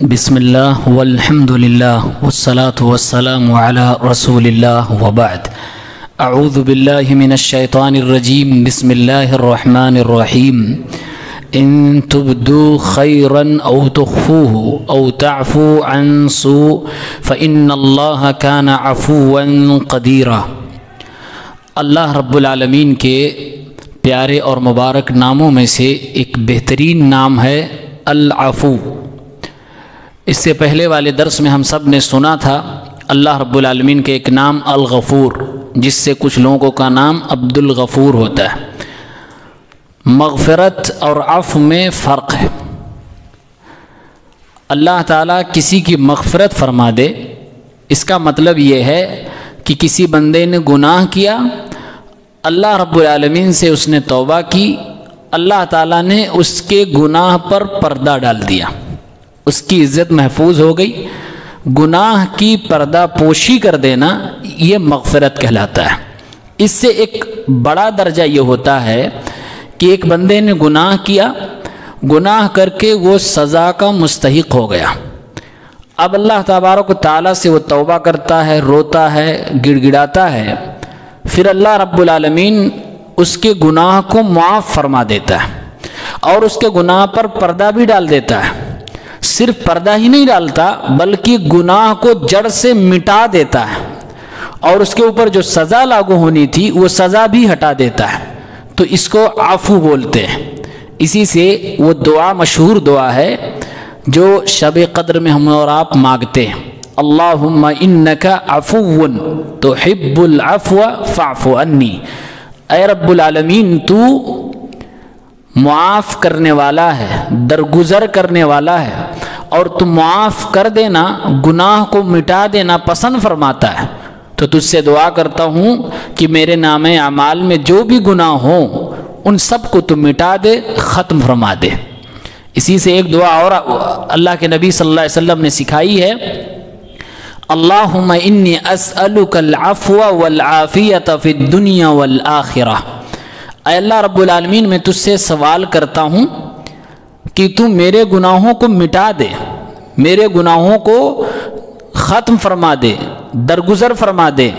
بسم اللہ والحمد للہ والصلاة والسلام علی رسول اللہ وبعد اعوذ باللہ من الشیطان الرجیم بسم اللہ الرحمن الرحیم ان تبدوا خیرا او تخفوه او تعفو عن سوء فإن اللہ کان عفوا قدیرا۔ اللہ رب العالمین کے پیارے اور مبارک ناموں میں سے ایک بہترین نام ہے العفو۔ اس سے پہلے والے درس میں ہم سب نے سنا تھا اللہ رب العالمین کے ایک نام الغفور، جس سے کچھ لوگوں کا نام عبد الغفور ہوتا ہے۔ مغفرت اور عفو میں فرق ہے۔ اللہ تعالیٰ کسی کی مغفرت فرما دے، اس کا مطلب یہ ہے کہ کسی بندے نے گناہ کیا، اللہ رب العالمین سے اس نے توبہ کی، اللہ تعالیٰ نے اس کے گناہ پر پردہ ڈال دیا، اس کی عزت محفوظ ہو گئی۔ گناہ کی پردہ پوشی کر دینا یہ مغفرت کہلاتا ہے۔ اس سے ایک بڑا درجہ یہ ہوتا ہے کہ ایک بندے نے گناہ کیا، گناہ کر کے وہ سزا کا مستحق ہو گیا، اب اللہ تبارک و تعالیٰ سے وہ توبہ کرتا ہے، روتا ہے، گڑ گڑاتا ہے، پھر اللہ رب العالمین اس کے گناہ کو معاف فرما دیتا ہے اور اس کے گناہ پر پردہ بھی ڈال دیتا ہے۔ صرف پردہ ہی نہیں ڈالتا بلکہ گناہ کو جڑ سے مٹا دیتا ہے اور اس کے اوپر جو سزا لاگو ہونی تھی وہ سزا بھی ہٹا دیتا ہے، تو اس کو عفو بولتے ہیں۔ اسی سے وہ دعا مشہور دعا ہے جو شب قدر میں ہم اور آپ مانگتے ہیں، اللہم انک عفو تحب العفو فاعف عنی۔ اے رب العالمین تو معاف کرنے والا ہے، درگزر کرنے والا ہے، اور تم معاف کر دینا، گناہ کو مٹا دینا پسند فرماتا ہے، تو تجھ سے دعا کرتا ہوں کہ میرے نام اعمال میں جو بھی گناہ ہوں ان سب کو تم مٹا دے، ختم فرما دے۔ اسی سے ایک دعا اور اللہ کے نبی صلی اللہ علیہ وسلم نے سکھائی ہے، اللہم انی اسألک العفو والعافیت فی الدنیا والآخرہ۔ اے اللہ رب العالمین میں تجھ سے سوال کرتا ہوں کہ تو میرے گناہوں کو مٹا دے، میرے گناہوں کو ختم فرما دے، درگزر فرما دے،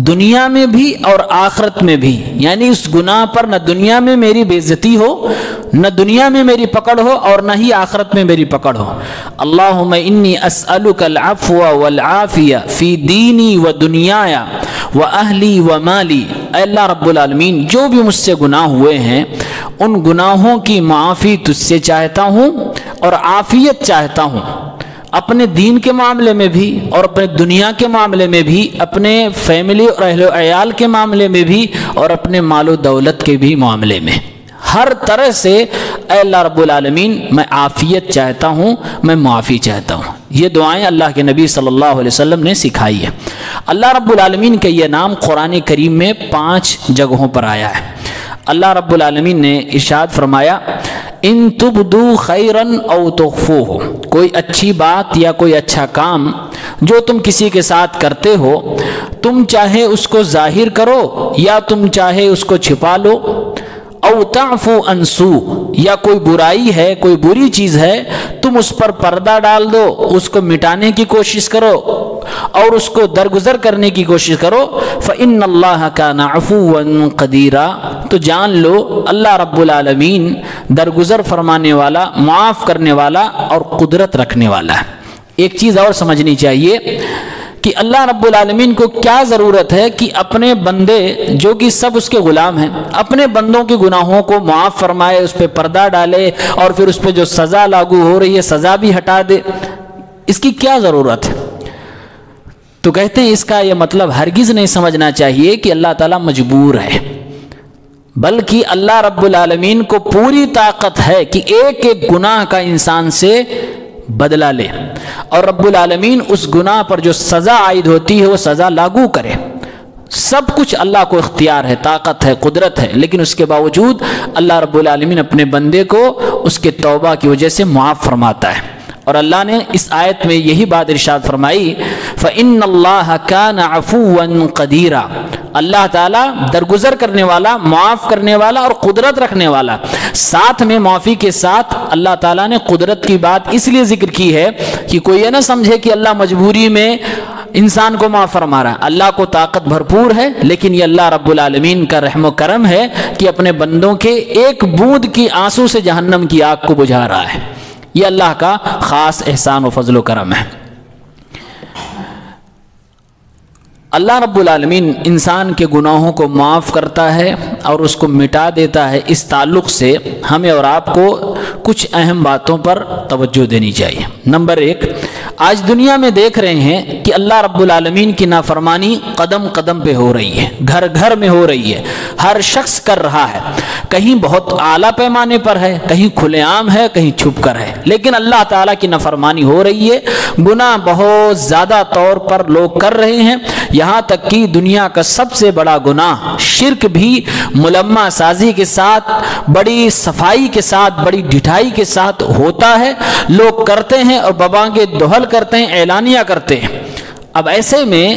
دنیا میں بھی اور آخرت میں بھی، یعنی اس گناہ پر نہ دنیا میں میری بے عزتی ہو، نہ دنیا میں میری پکڑ ہو اور نہ ہی آخرت میں میری پکڑ ہو۔ اللہم انی اسألک العفو والعافیہ فی دینی و دنیای و اہلی و مالی۔ اے اللہ رب العالمین جو بھی مجھ سے گناہ ہوئے ہیں ان گناہوں کی معافی تجھ سے چاہتا ہوں اور عافیت چاہتا ہوں، اپنے دین کے معاملے میں بھی اور اپنے دنیا کے معاملے میں بھی، اپنے فیملی اور اہل و عیال کے معاملے میں بھی اور اپنے مال و دولت کے بھی معاملے میں، ہر طرح سے اے اللہ رب العالمین میں عافیت چاہتا ہوں، میں معافی چاہتا ہوں۔ یہ دعائیں اللہ کے نبی صلی اللہ علیہ وسلم نے سکھائی ہے۔ اللہ رب العالمین کا یہ نام قرآن کریم میں 5 جگہوں پر آیا ہے۔ اللہ رب العالمین نے ارشاد فرمایا، ان تبدو خیرا او تخفوہ، کوئی اچھی بات یا کوئی اچھا کام جو تم کسی کے ساتھ کرتے ہو، تم چاہے اس کو ظاہر کرو یا تم چاہے اس کو چھپا لو، او تعفو عن سوء، یا کوئی برائی ہے، کوئی بری چیز ہے، تم اس پر پردہ ڈال دو، اس کو مٹانے کی کوشش کرو اور اس کو درگزر کرنے کی کوشش کرو، فإن اللہ کان عفوا قدیرا، تو جان لو اللہ رب العالمین درگزر فرمانے والا، معاف کرنے والا اور قدرت رکھنے والا ہے۔ ایک چیز اور سمجھنی چاہیے کہ اللہ رب العالمین کو کیا ضرورت ہے کہ اپنے بندے جو کہ سب اس کے غلام ہیں، اپنے بندوں کے گناہوں کو معاف فرمائے، اس پہ پردہ ڈالے اور پھر اس پہ جو سزا لاگو ہو رہی ہے سزا بھی ہٹا دے، اس کی کیا ضرورت ہے؟ تو کہتے ہیں اس کا یہ مطلب ہرگز نہیں سمجھنا چاہیے کہ اللہ تعالیٰ مجبور ہے، بلکہ اللہ رب العالمین کو پوری طاقت ہے کہ ایک ایک گناہ کا انسان سے بدلہ لے اور رب العالمین اس گناہ پر جو سزا عائد ہوتی ہے وہ سزا لاگو کرے۔ سب کچھ اللہ کو اختیار ہے، طاقت ہے، قدرت ہے، لیکن اس کے باوجود اللہ رب العالمین اپنے بندے کو اس کے توبہ کی وجہ سے معاف فرماتا ہے۔ اور اللہ نے اس آیت میں یہی بات ارشاد فرمائی، فإن اللہ کان عفوا قدیرا، اللہ تعالیٰ درگزر کرنے والا، معاف کرنے والا اور قدرت رکھنے والا۔ ساتھ میں معافی کے ساتھ اللہ تعالیٰ نے قدرت کی بات اس لیے ذکر کی ہے کہ کوئی یہ نہ سمجھے کہ اللہ مجبوری میں انسان کو معاف فرما رہا ہے۔ اللہ کو طاقت بھرپور ہے، لیکن یہ اللہ رب العالمین کا رحم و کرم ہے کہ اپنے بندوں کے ایک بوند کی آنسو سے جہنم کی آگ کو بجھا رہا ہے۔ یہ اللہ کا خاص احسان و فضل و کرم ہے۔ اللہ رب العالمین انسان کے گناہوں کو معاف کرتا ہے اور اس کو مٹا دیتا ہے۔ اس تعلق سے ہمیں اور آپ کو کچھ اہم باتوں پر توجہ دینی چاہیے۔ نمبر 1، آج دنیا میں دیکھ رہے ہیں کہ اللہ رب العالمین کی نافرمانی قدم قدم پہ ہو رہی ہے، گھر گھر میں ہو رہی ہے، ہر شخص کر رہا ہے۔ کہیں بہت اعلیٰ پیمانے پر ہے، کہیں کھلے عام ہے، کہیں چھپ کر ہے، لیکن اللہ تعالیٰ کی نافرمانی ہو رہی ہے۔ گناہ بہت زیادہ طور پر لوگ کر رہے ہیں، یہاں تک کہ دنیا کا سب سے بڑا گناہ شرک بھی ملمہ سازی کے ساتھ، بڑی صفائی کے ساتھ، بڑی ڈٹھائی کے ساتھ ہوتا ہے، لوگ کرتے ہیں اور ببانگے دہل کرتے ہیں، اعلانیہ کرتے ہیں۔ اب ایسے میں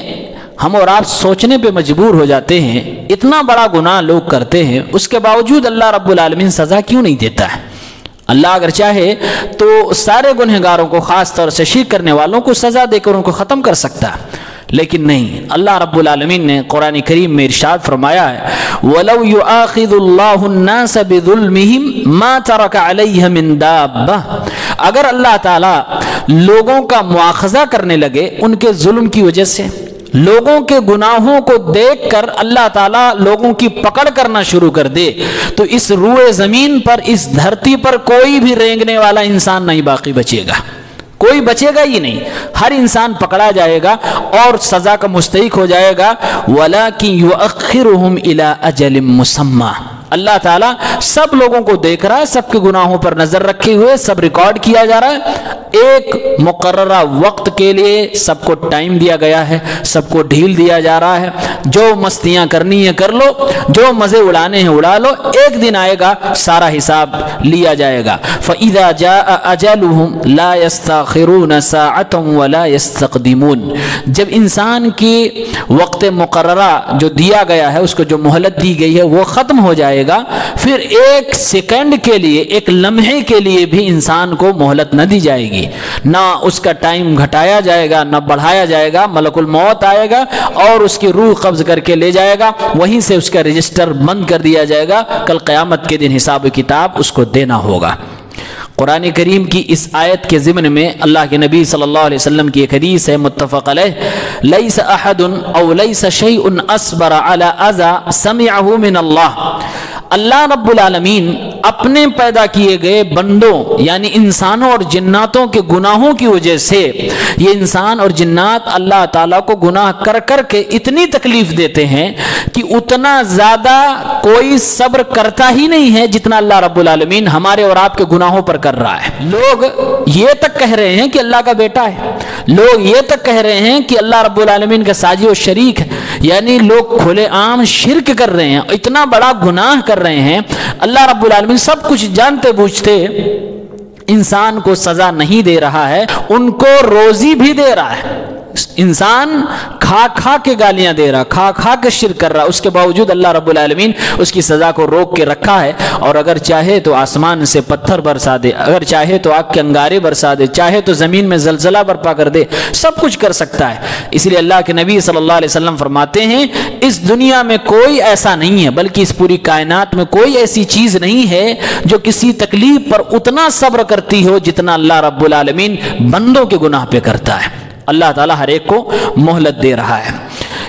ہم اور آپ سوچنے پہ مجبور ہو جاتے ہیں، اتنا بڑا گناہ لوگ کرتے ہیں، اس کے باوجود اللہ رب العالمین سزا کیوں نہیں دیتا ہے؟ اللہ اگر چاہے تو سارے گنہگاروں کو، خاص طور سے شرک کرنے والوں کو سزا دے کر ان کو ختم کر سکتا ہے، لیکن نہیں۔ اللہ رب العالمین نے قرآن کریم میں ارشاد فرمایا ہے وَلَوْ يُؤَاخِذُ اللَّهُ النَّاسَ بِظُلْمِهِمْ مَا تَرَكَ عَلَيْهَا مِن دَابَّةٍ، اگر اللہ تعالیٰ لوگوں کا مواخذہ کرنے لگے ان کے ظلم کی وجہ سے، لوگوں کے گناہوں کو دیکھ کر اللہ تعالیٰ لوگوں کی پکڑ کرنا شروع کر دے تو اس روئے زمین پر، اس دھرتی پر کوئی بھی رینگنے والا انسان نہیں باقی بچے گا، کوئی بچے گا ہی نہیں، ہر انسان پکڑا جائے گا اور سزا کا مستحق ہو جائے گا۔ وَلَكِنْ يُؤَخِّرُهُمْ إِلَىٰ أَجَلٍ مُّسَمًّى، اللہ تعالیٰ سب لوگوں کو دیکھ رہا ہے، سب کے گناہوں پر نظر رکھے ہوئے سب ریکارڈ کیا جا رہا ہے، ایک مقررہ وقت کے لیے سب کو ٹائم دیا گیا ہے، سب کو ڈھیل دیا جا رہا ہے، جو مستیاں کرنی ہیں کر لو، جو مزے اڑانے ہیں اڑا لو، ایک دن آئے گا سارا حساب لیا جائے گا۔ فَإِذَا جَاءَ أَجَلُهُمْ لَا يَسْتَأْخِرُونَ سَاعَةً وَلَا يَسْتَقْدِمُونَ، جب انسان کی وقت مقررہ جو دیا گیا ہے، اس کو جو مہلت دی گئی ہے وہ ختم ہو جائے گا، پھر ایک سیکنڈ کے لیے، ایک لمحے کے لیے بھی انسان کو مہلت نہ دی جائے گی، نہ اس کا ٹائم گھٹایا جائے گا نہ بڑھایا جائے گا۔ ملک الموت آئے گا اور اس کی روح قبض کر کے لے جائے گا، وہیں سے اس کا رجسٹر بند کر دیا جائے گا، کل قیامت کے دن حساب و کتاب اس کو دینا ہوگا۔ قرآن کریم کی اس آیت کے ضمن میں اللہ کے نبی صلی اللہ علیہ وسلم کی ایک حدیث ہے متفق علیہ، لیس احد او لیس شیء اصبر علی اذى سمعه من اللہ، اللہ رب العالمین اپنے پیدا کیے گئے بندوں یعنی انسانوں اور جناتوں کے گناہوں کی وجہ سے، یہ انسان اور جنات اللہ تعالیٰ کو گناہ کر کر کے اتنی تکلیف دیتے ہیں کہ اتنا زیادہ کوئی صبر کرتا ہی نہیں ہے جتنا اللہ رب العالمین ہمارے اور آپ کے گناہوں پر کر رہا ہے۔ لوگ یہ تک کہہ رہے ہیں کہ اللہ کا بیٹا ہے، لوگ یہ تک کہہ رہے ہیں کہ اللہ رب العالمین کا ساجی و شریک ہے، یعنی لوگ کھلے عام شرک کر رہے ہیں، اتنا بڑا گناہ کر رہے ہیں۔ اللہ رب العالمین سب کچھ جانتے بوجھتے انسان کو سزا نہیں دے رہا ہے، ان کو روزی بھی دے رہا ہے۔ انسان کھا کھا کے گالیاں دے رہا، کھا کھا کے شرک کر رہا، اس کے باوجود اللہ رب العالمین اس کی سزا کو روک کے رکھا ہے، اور اگر چاہے تو آسمان سے پتھر برسا دے، اگر چاہے تو آگ کے انگارے برسا دے، چاہے تو زمین میں زلزلہ برپا کر دے، سب کچھ کر سکتا ہے۔ اس لیے اللہ کے نبی صلی اللہ علیہ وسلم فرماتے ہیں اس دنیا میں کوئی ایسا نہیں ہے، بلکہ اس پوری کائنات میں کوئی ایسی چیز نہیں ہے جو کسی تکلیف پر اتنا صبر کرتی ہو جتنا اللہ رب العالمین بندوں کے گناہ پہ کرتا ہے۔ اللہ تعالیٰ ہر ایک کو مہلت دے رہا ہے۔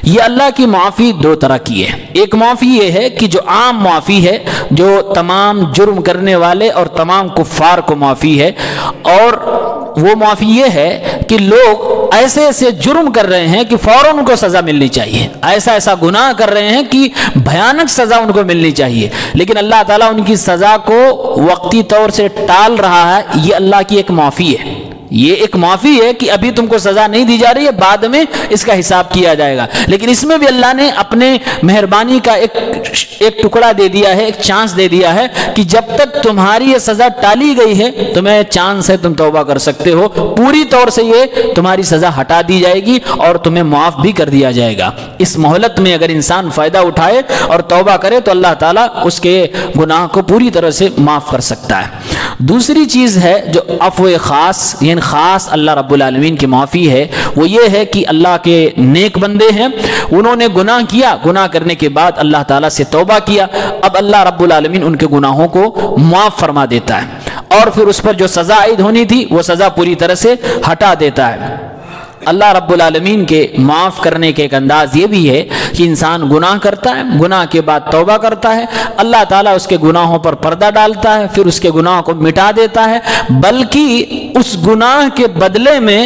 یہ اللہ کی معافی دو طرح کی ہے، ایک معافی یہ ہے کہ جو عام معافی ہے، جو تمام جرم کرنے والے اور تمام کفار کو معافی ہے، اور وہ معافی یہ ہے کہ لوگ ایسے ایسے جرم کر رہے ہیں کہ فوراً ان کو سزا ملنی چاہیے، ایسا ایسا گناہ کر رہے ہیں کہ بھیانک سزا ان کو ملنی چاہیے، لیکن اللہ تعالیٰ ان کی سزا کو وقتی طور سے ٹال رہا ہے، یہ اللہ کی ایک معافی ہے۔ یہ ایک معافی ہے کہ ابھی تم کو سزا نہیں دی جا رہی ہے، بعد میں اس کا حساب کیا جائے گا، لیکن اس میں بھی اللہ نے اپنے مہربانی کا ایک ٹکڑا دے دیا ہے، ایک چانس دے دیا ہے کہ جب تک تمہاری یہ سزا ٹالی گئی ہے تمہیں چانس ہے، تم توبہ کر سکتے ہو، پوری طور سے یہ تمہاری سزا ہٹا دی جائے گی اور تمہیں معاف بھی کر دیا جائے گا۔ اس مہلت میں اگر انسان فائدہ اٹھائے اور توبہ کرے تو اللہ تعالیٰ اس کے گناہ کو پوری طرح سے معاف کر سکتا ہے۔ دوسری چیز ہے جو عفو خاص، یعنی خاص اللہ رب العالمین کی معافی ہے، وہ یہ ہے کہ اللہ کے نیک بندے ہیں، انہوں نے گناہ کیا، گناہ کرنے کے بعد اللہ تعالیٰ سے توبہ کیا، اب اللہ رب العالمین ان کے گناہوں کو معاف فرما دیتا ہے اور پھر اس پر جو سزا عائد ہونی تھی وہ سزا پوری طرح سے ہٹا دیتا ہے۔ اللہ رب العالمین کے معاف کرنے کے ایک انداز یہ بھی ہے کہ انسان گناہ کرتا ہے، گناہ کے بعد توبہ کرتا ہے، اللہ تعالیٰ اس کے گناہوں پر پردہ ڈالتا ہے، پھر اس کے گناہوں کو مٹا دیتا ہے، بلکہ اس گناہ کے بدلے میں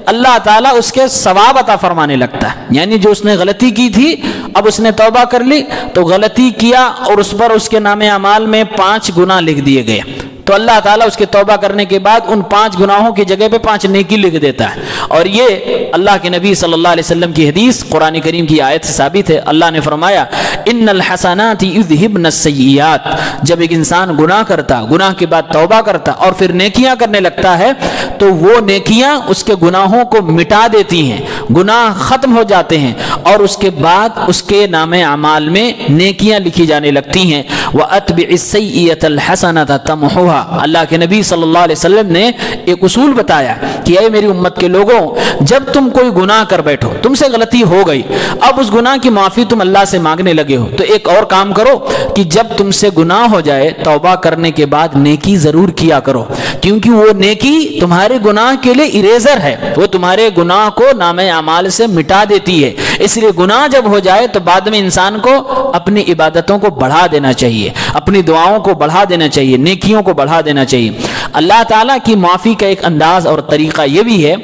اللہ تعالیٰ اس کے ثواب عطا فرمانے لگتا ہے۔ یعنی جو اس نے غلطی کی تھی اب اس نے توبہ کر لی تو غلطی کیا اور اس پر اس کے نام اعمال میں 5 گناہ لکھ دیے گئے، تو اللہ تعالیٰ اس کے توبہ کرنے کے بعد ان 5 گناہوں کی جگہ پہ 5 نیکی لکھ دیتا ہے۔ اور یہ اللہ کے نبی صلی اللہ علیہ وسلم کی حدیث قرآن کریم کی آیت سے ثابت ہے۔ اللہ نے فرمایا ان الحسنات یذہبن السیئات، جب ایک انسان گناہ کرتا، گناہ کے بعد توبہ کرتا اور پھر نیکیاں کرنے لگتا ہے تو وہ نیکیاں اس کے گناہوں کو مٹا دیتی ہیں، گناہ ختم ہو جاتے ہیں اور اس کے بعد اس کے نام اعمال میں نیکیاں لکھی جانے لگتی ہیں۔ وَأَتْبِعِ السَّيِّئَةَ الْحَسَنَةَ تَمْحُوهَا، اللہ کے نبی صلی اللہ علیہ وسلم نے ایک اصول بتایا کہ اے میری امت کے لوگوں، جب تم کوئی گناہ کر بیٹھو، تم سے غلطی ہو گئی، اب اس گناہ کی معافی تم اللہ سے مانگنے لگے ہو، تو ایک اور کام کرو کہ جب تم سے گناہ ہو جائے توبہ کرنے کے بعد نیکی ضرور کیا کرو، کیونکہ وہ نیکی تمہارے گناہ کے لیے اریزر ہے، وہ تمہارے گناہ کو نام اعمال سے مٹا دیتی ہے۔ اس لیے گناہ جب ہو جائے تو بعد میں انسان کو اپنی عبادتوں کو بڑھا دینا چاہیے، اپنی دعاؤں کو بڑھا دینا چاہیے، نیکیوں کو بڑھا دینا چاہیے۔ اللہ تعالیٰ کی معافی کا ایک انداز اور طریقہ یہ بھی ہے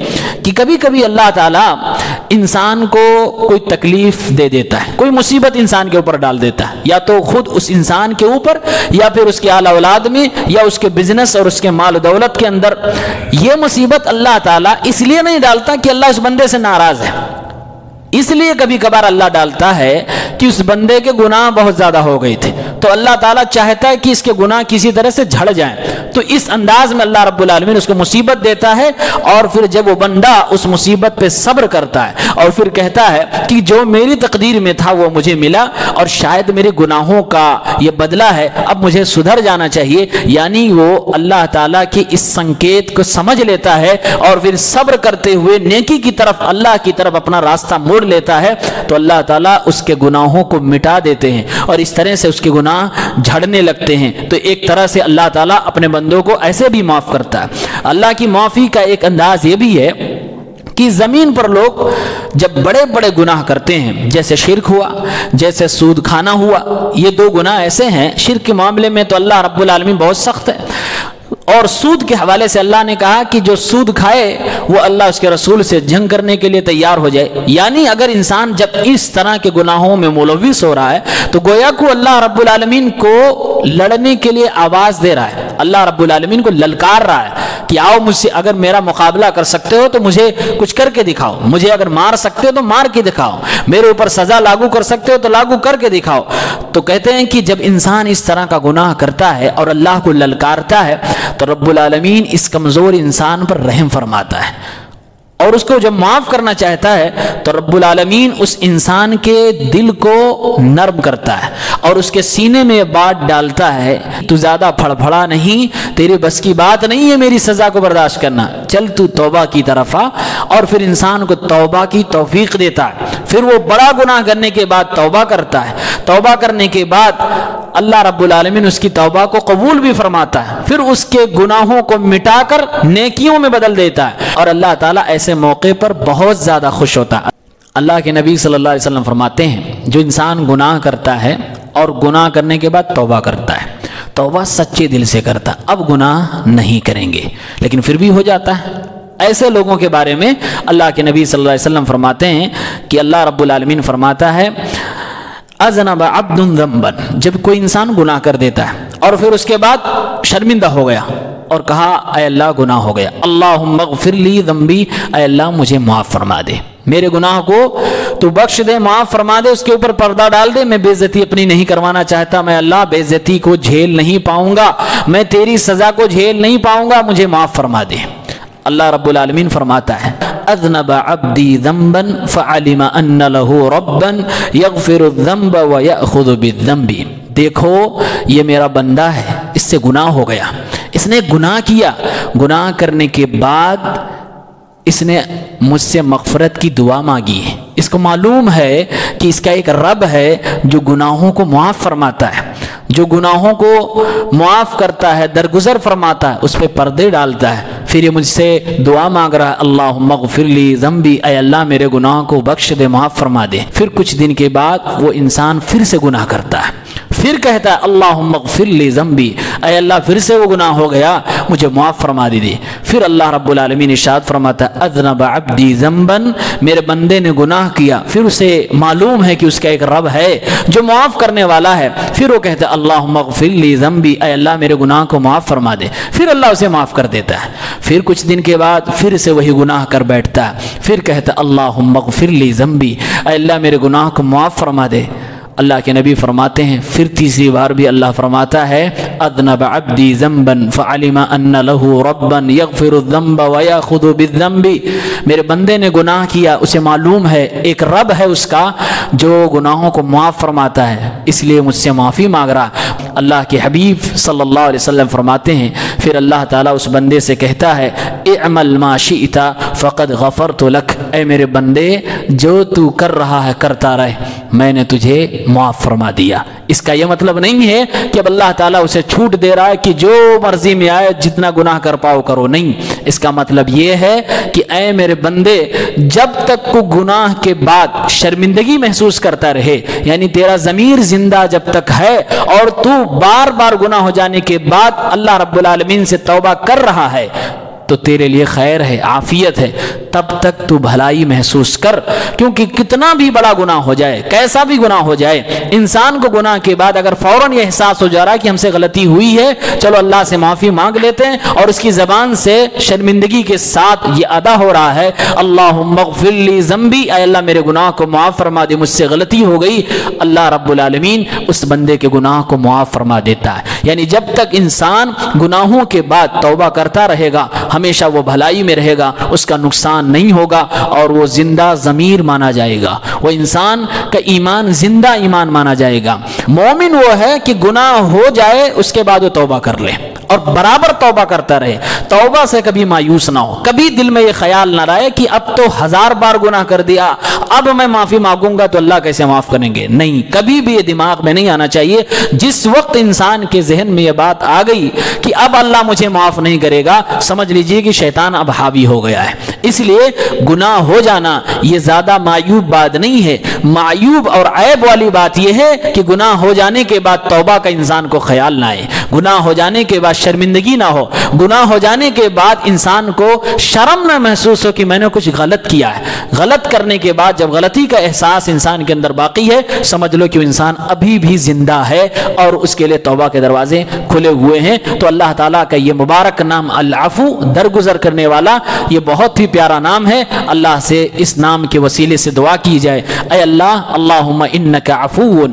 کہ کبھی کبھی اللہ تعالیٰ انسان کو کوئی تکلیف دے دیتا ہے، کوئی مصیبت انسان کے اوپر ڈال دیتا ہے، یا تو خود اس انسان کے اوپر یا پھر اس کے آل اولاد میں یا اس کے بزنس اور اس کے مال و دولت کے اندر۔ یہ مصیبت اللہ تعالیٰ اس لیے نہیں ڈالتا کہ اللہ اس بندے سے ناراض ہے، اس لیے کبھی کبھار اللہ ڈالتا ہے کہ اس بندے کے گناہ بہت زیادہ ہو گئے تھے تو اللہ تعالیٰ چاہتا ہے کہ اس کے گناہ کسی طرح سے جھڑ جائیں، تو اس انداز میں اللہ رب العالمین اس کو مصیبت دیتا ہے، اور پھر جب وہ بندہ اس مصیبت پہ صبر کرتا ہے اور پھر کہتا ہے کہ جو میری تقدیر میں تھا وہ مجھے ملا اور شاید میرے گناہوں کا یہ بدلہ ہے، اب مجھے سدھر جانا چاہیے، یعنی وہ اللہ تعالیٰ کے اس سنکیت کو سمجھ لیتا ہے اور پھر صبر کرتے ہوئے نیکی کی طرف، اللہ کی طرف اپنا راستہ موڑ لیتا ہے، تو اللہ تعالیٰ اس کے گناہوں کو مٹا دیتے ہیں اور اس طرح سے اس کے گناہ جھڑنے لگتے ہیں۔ تو ایک طرح سے اللہ تعالیٰ اپنے بندوں کو ایسے بھی معاف کرتا ہے۔ اللہ کی معافی کا ایک انداز یہ بھی ہے کہ زمین پر لوگ جب بڑے بڑے گناہ کرتے ہیں، جیسے شرک ہوا، جیسے سود کھانا ہوا، یہ 2 گناہ ایسے ہیں، شرک کے معاملے میں تو اللہ رب العالمین بہت سخت ہے، اور سود کے حوالے سے اللہ نے کہا کہ جو سود کھائے وہ اللہ اس کے رسول سے جنگ کرنے کے لیے تیار ہو جائے۔ یعنی اگر انسان جب اس طرح کے گناہوں میں ملوث ہو رہا ہے تو گویا کو اللہ رب العالمین کو لڑنے کے لیے آواز دے رہا ہے، اللہ رب العالمین کو للکار رہا ہے کہ آؤ مجھ سے، اگر میرا مقابلہ کر سکتے ہو تو مجھے کچھ کر کے دکھاؤ، مجھے اگر مار سکتے ہو تو مار کے دکھاؤ، میرے اوپر سزا لاگو کر سکتے ہو تو لاگو کر کے دکھاؤ۔ تو کہتے ہیں کہ جب انسان اس طرح کا گناہ کرتا ہے اور اللہ کو للکارتا ہے تو رب العالمین اس کمزور انسان پر رحم فرماتا ہے اور اس کو جب معاف کرنا چاہتا ہے تو رب العالمین اس انسان کے دل کو نرم کرتا ہے اور اس کے سینے میں بات ڈالتا ہے، تو زیادہ پھڑپھڑا نہیں، تیرے بس کی بات نہیں ہے میری سزا کو برداشت کرنا، چل تو توبہ کی طرف آ، اور پھر انسان کو توبہ کی توفیق دیتا ہے۔ پھر وہ بڑا گناہ کرنے کے بعد توبہ کرتا ہے، توبہ کرنے کے بعد اللہ رب العالمین اس کی توبہ کو قبول بھی فرماتا ہے، پھر اس کے گناہوں کو مٹا کر نیکیوں میں بدل دیتا ہے، اور اللہ تعالیٰ ایسے موقع پر بہت زیادہ خوش ہوتا ہے۔ اللہ کے نبی صلی اللہ علیہ وسلم فرماتے ہیں جو انسان گناہ کرتا ہے اور گناہ کرنے کے بعد توبہ کرتا ہے، توبہ سچے دل سے کرتا، اب گناہ نہیں کریں گے لیکن پھر بھی ہو جاتا ہے، ایسے لوگوں کے بارے میں اللہ کے نبی صلی اللہ علیہ وسلم فرماتے ہیں کہ اللہ رب العالمین فرماتا ہے اذنب عبد ذنبا، جب کوئی انسان گناہ کر دیتا ہے اور پھر اس کے بعد شرمندہ ہو گیا، اور کہا اے اللہ گناہ ہو گیا، اللہم اغفر لی ذنبی، اے اللہ مجھے معاف فرما دے، میرے گناہ کو تو بخش دے، معاف فرما دے، اس کے اوپر پردہ ڈال دے، میں بے عزتی اپنی نہیں کروانا چاہتا، میں اللہ بے عزتی کو جھیل نہیں پاؤں گا، میں تیری سزا کو جھیل نہیں پاؤں گا، مجھے معاف فرما دے۔ اللہ رب العالمین فرماتا ہے اذنب عبدی ذنبا فعلم ان له ربا یغفر الذنب ویأخذ بالذنب، دیکھو یہ میرا بندہ ہے، اس سے گناہ ہو گیا، اس نے گناہ کیا، گناہ کرنے کے بعد اس نے مجھ سے مغفرت کی دعا مانگی ہے، اس کو معلوم ہے کہ اس کا ایک رب ہے جو گناہوں کو معاف فرماتا ہے، جو گناہوں کو معاف کرتا ہے، درگزر فرماتا ہے، اس پہ پردے ڈالتا ہے، پھر یہ مجھ سے دعا مانگ رہا ہے اللہم اغفر لی ذنبی، اے اللہ میرے گناہ کو بخش دے، معاف فرما دے۔ پھر کچھ دن کے بعد وہ انسان پھر سے گناہ کرتا ہے، پھر کہتا ہے اللہم اغفر لی ذنبی، اے اللہ پھر سے وہ گناہ ہو گیا، مجھے معاف فرما دے۔ پھر اللہ رب العالمین ارشاد فرماتا ہے اذنب عبدی ذنبا، میرے بندے نے گناہ کیا، پھر اسے معلوم ہے کہ اس کا ایک رب ہے جو معاف کرنے والا ہے، پھر وہ کہتا ہے اللہم اغفر لی ذنبی، اے اللہ میرے گناہ کو معاف فرما دے، پھر اللہ اسے معاف کر دیتا ہے۔ پھر کچھ دن کے بعد پھر سے وہی گناہ کر بیٹھتا ہے، پھر کہتا ہے اللہم اغفر لی ذنبی، اے اللہ میرے گناہ کو معاف فرما دے۔ اللہ کے نبی فرماتے ہیں پھر تیسری بار بھی اللہ فرماتا ہے اذنب عبدی ذنبا فعلم ان له ربا یغفر الذنب ویأخذ بالذنب، میرے بندے نے گناہ کیا، اسے معلوم ہے ایک رب ہے اس کا جو گناہوں کو معاف فرماتا ہے، اس لیے مجھ سے معافی مانگ رہا۔ اللہ کے حبیب صلی اللہ علیہ وسلم فرماتے ہیں پھر اللہ تعالیٰ اس بندے سے کہتا ہے اعمل ما شئت فقد غفرت لک، اے میرے بندے جو تو کر رہا ہے کرتا رہے، میں نے تجھے معاف فرما دیا۔ اس کا یہ مطلب نہیں ہے کہ اب اللہ تعالیٰ اسے چھوٹ دے رہا ہے کہ جو مرضی میں آئے جتنا گناہ کر پاؤ کرو، نہیں، اس کا مطلب یہ ہے کہ اے میرے بندے جب تک کو گناہ کے بعد شرمندگی محسوس کرتا رہے، یعنی تیرا ضمیر زندہ جب تک ہے اور تو بار بار گناہ ہو جانے کے بعد اللہ رب العالمین سے توبہ کر رہا ہے تو تیرے لیے خیر ہے، عافیت ہے، تب تک تو بھلائی محسوس کر، کیونکہ کتنا بھی بڑا گناہ ہو جائے، کیسا بھی گناہ ہو جائے، انسان کو گناہ کے بعد اگر فوراً یہ احساس ہو جا رہا ہے کہ ہم سے غلطی ہوئی ہے، چلو اللہ سے معافی مانگ لیتے ہیں، اور اس کی زبان سے شرمندگی کے ساتھ یہ ادا ہو رہا ہے اللہم اغفر لی ذنبی، اے اللہ میرے گناہ کو معاف فرما دے، مجھ سے غلطی ہو گئی، اللہ رب العالمین اس بندے کے گناہ کو معاف فرما دیتا ہے۔ یعنی جب تک انسان گناہوں کے بعد توبہ کرتا رہے گا ہمیشہ وہ بھلائی میں رہے گا، اس کا نقصان نہیں ہوگا، اور وہ زندہ ضمیر مانا جائے گا، وہ انسان کا ایمان زندہ ایمان مانا جائے گا۔ مومن وہ ہے کہ گناہ ہو جائے اس کے بعد وہ توبہ کر لے اور برابر توبہ کرتا رہے، توبہ سے کبھی مایوس نہ ہو، کبھی دل میں یہ خیال نہ رہے کہ اب تو 1000 بار گناہ کر دیا، اب میں معافی مانگوں گا تو اللہ کیسے معاف کریں گے، نہیں، کبھی بھی یہ دماغ میں نہیں آنا چاہیے۔ جس وقت انسان کے ذہن میں یہ بات آ گئی کہ اب اللہ مجھے معاف نہیں کرے گا، سمجھ لیجئے کہ شیطان اب حاوی ہو گیا ہے۔ اس لیے گناہ ہو جانا یہ زیادہ معیوب بات نہیں ہے، معیوب اور عیب والی بات یہ ہے کہ گناہ ہو جانے کے بعد توبہ کا انسان کو خیال نہ آئے، گناہ ہو جانے کے بعد شرمندگی نہ ہو، گناہ ہو جانے کے بعد انسان کو شرم نہ محسوس ہو کہ میں نے کچھ غلط کیا ہے۔ غلط کرنے کے بعد جب غلطی کا احساس انسان کے اندر باقی ہے، سمجھ لو کہ وہ انسان ابھی بھی زندہ ہے اور اس کے لیے توبہ کے دروازے کھلے ہوئے ہیں۔ تو اللہ تعالیٰ کا یہ مبارک نام العفو، درگزر کرنے والا، یہ بہت ہی پیارا نام ہے۔ اللہ سے اس نام کے وسیلے سے دعا کی جائے، اے اللہ اللہم انک عفو،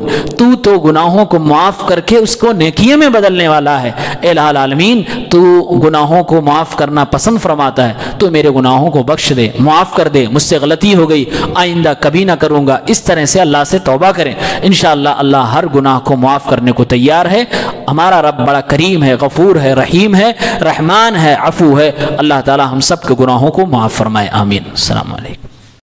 تو گناہوں کو معاف کر کے اس کو نیکیوں میں بدلنے والا ہے۔ اے العالمین تو گناہوں کو معاف کرنا پسند فرماتا ہے، تو میرے گناہوں کو بخش دے، معاف کر دے، مجھ سے غلطی ہو گئی، آئندہ کبھی نہ کروں گا، اس طرح سے اللہ سے توبہ کریں۔ انشاءاللہ اللہ ہر گناہ کو معاف کرنے کو تیار ہے۔ ہمارا رب بڑا کریم ہے، غفور ہے، رحیم ہے، رحمان ہے، عفو ہے۔ اللہ تعالی ہم سب کے گناہوں کو معاف فرمائے، آمین۔ السلام علیکم۔